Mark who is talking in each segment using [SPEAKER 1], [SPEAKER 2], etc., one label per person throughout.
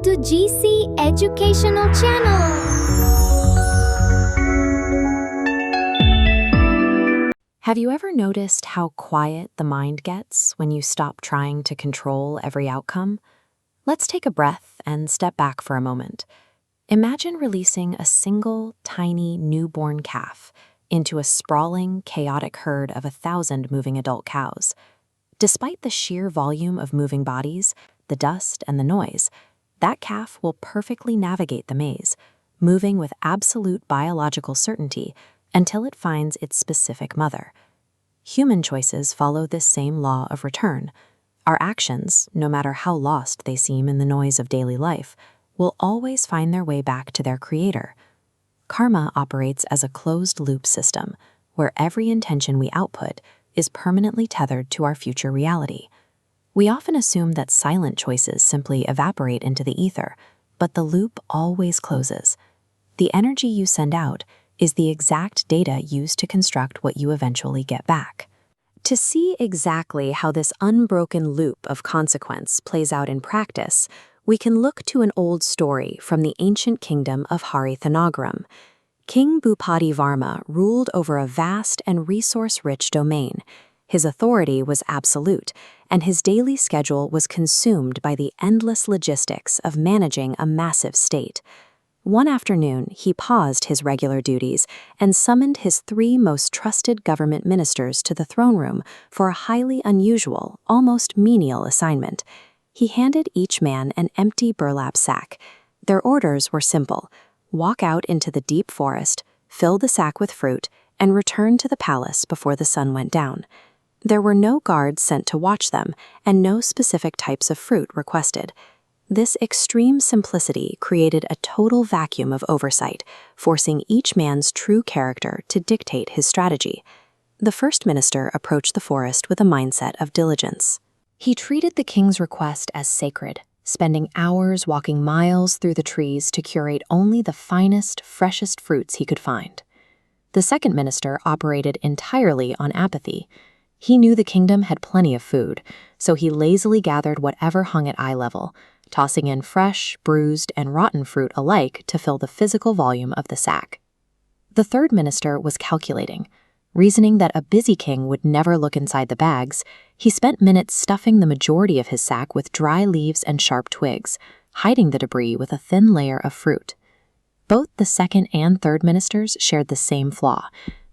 [SPEAKER 1] to GC Educational Channel.
[SPEAKER 2] Have you ever noticed how quiet the mind gets when you stop trying to control every outcome? Let's take a breath and step back for a moment. Imagine releasing a single, tiny, newborn calf into a sprawling, chaotic herd of 1,000 moving adult cows. Despite the sheer volume of moving bodies, the dust and the noise, that calf will perfectly navigate the maze, moving with absolute biological certainty until it finds its specific mother. Human choices follow this same law of return. Our actions, no matter how lost they seem in the noise of daily life, will always find their way back to their creator. Karma operates as a closed-loop system, where every intention we output is permanently tethered to our future reality. We often assume that silent choices simply evaporate into the ether, but the loop always closes. The energy you send out is the exact data used to construct what you eventually get back. To see exactly how this unbroken loop of consequence plays out in practice, we can look to an old story from the ancient kingdom of Harithanagaram. King Bhupati Varma ruled over a vast and resource-rich domain. His authority was absolute, and his daily schedule was consumed by the endless logistics of managing a massive state. One afternoon, he paused his regular duties and summoned his 3 most trusted government ministers to the throne room for a highly unusual, almost menial assignment. He handed each man an empty burlap sack. Their orders were simple: walk out into the deep forest, fill the sack with fruit, and return to the palace before the sun went down. There were no guards sent to watch them, and no specific types of fruit requested. This extreme simplicity created a total vacuum of oversight, forcing each man's true character to dictate his strategy. The first minister approached the forest with a mindset of diligence. He treated the king's request as sacred, spending hours walking miles through the trees to curate only the finest, freshest fruits he could find. The second minister operated entirely on apathy. He knew the kingdom had plenty of food, so he lazily gathered whatever hung at eye level, tossing in fresh, bruised, and rotten fruit alike to fill the physical volume of the sack. The third minister was calculating. Reasoning that a busy king would never look inside the bags, he spent minutes stuffing the majority of his sack with dry leaves and sharp twigs, hiding the debris with a thin layer of fruit. Both the second and third ministers shared the same flaw: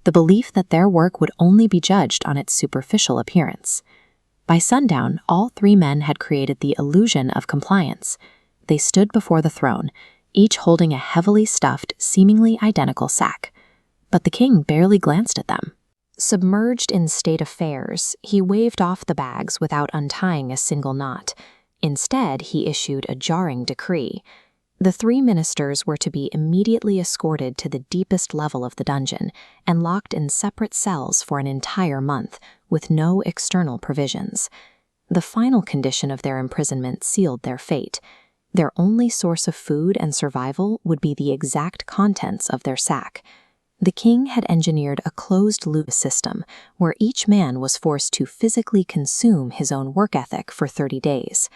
[SPEAKER 2] the belief that their work would only be judged on its superficial appearance. By sundown, all 3 men had created the illusion of compliance. They stood before the throne, each holding a heavily stuffed, seemingly identical sack. But the king barely glanced at them. Submerged in state affairs, he waved off the bags without untying a single knot. Instead, he issued a jarring decree. The 3 ministers were to be immediately escorted to the deepest level of the dungeon and locked in separate cells for an entire month, with no external provisions. The final condition of their imprisonment sealed their fate. Their only source of food and survival would be the exact contents of their sack. The king had engineered a closed-loop system where each man was forced to physically consume his own work ethic for 30 days.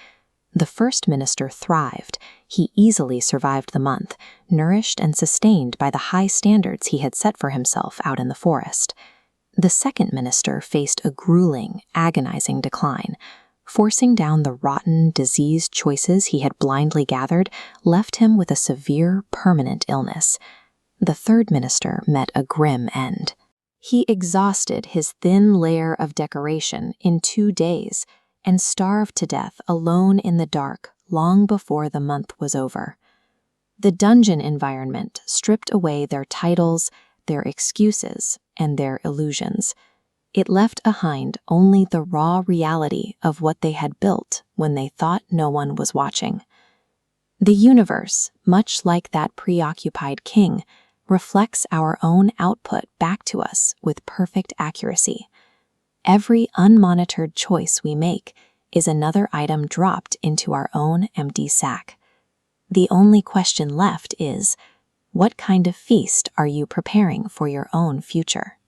[SPEAKER 2] The first minister thrived. He easily survived the month, nourished and sustained by the high standards he had set for himself out in the forest. The second minister faced a grueling, agonizing decline. Forcing down the rotten, diseased choices he had blindly gathered left him with a severe, permanent illness. The third minister met a grim end. He exhausted his thin layer of decoration in 2 days and starved to death alone in the dark long before the month was over. The dungeon environment stripped away their titles, their excuses, and their illusions. It left behind only the raw reality of what they had built when they thought no one was watching. The universe, much like that preoccupied king, reflects our own output back to us with perfect accuracy. Every unmonitored choice we make is another item dropped into our own empty sack. The only question left is, what kind of feast are you preparing for your own future?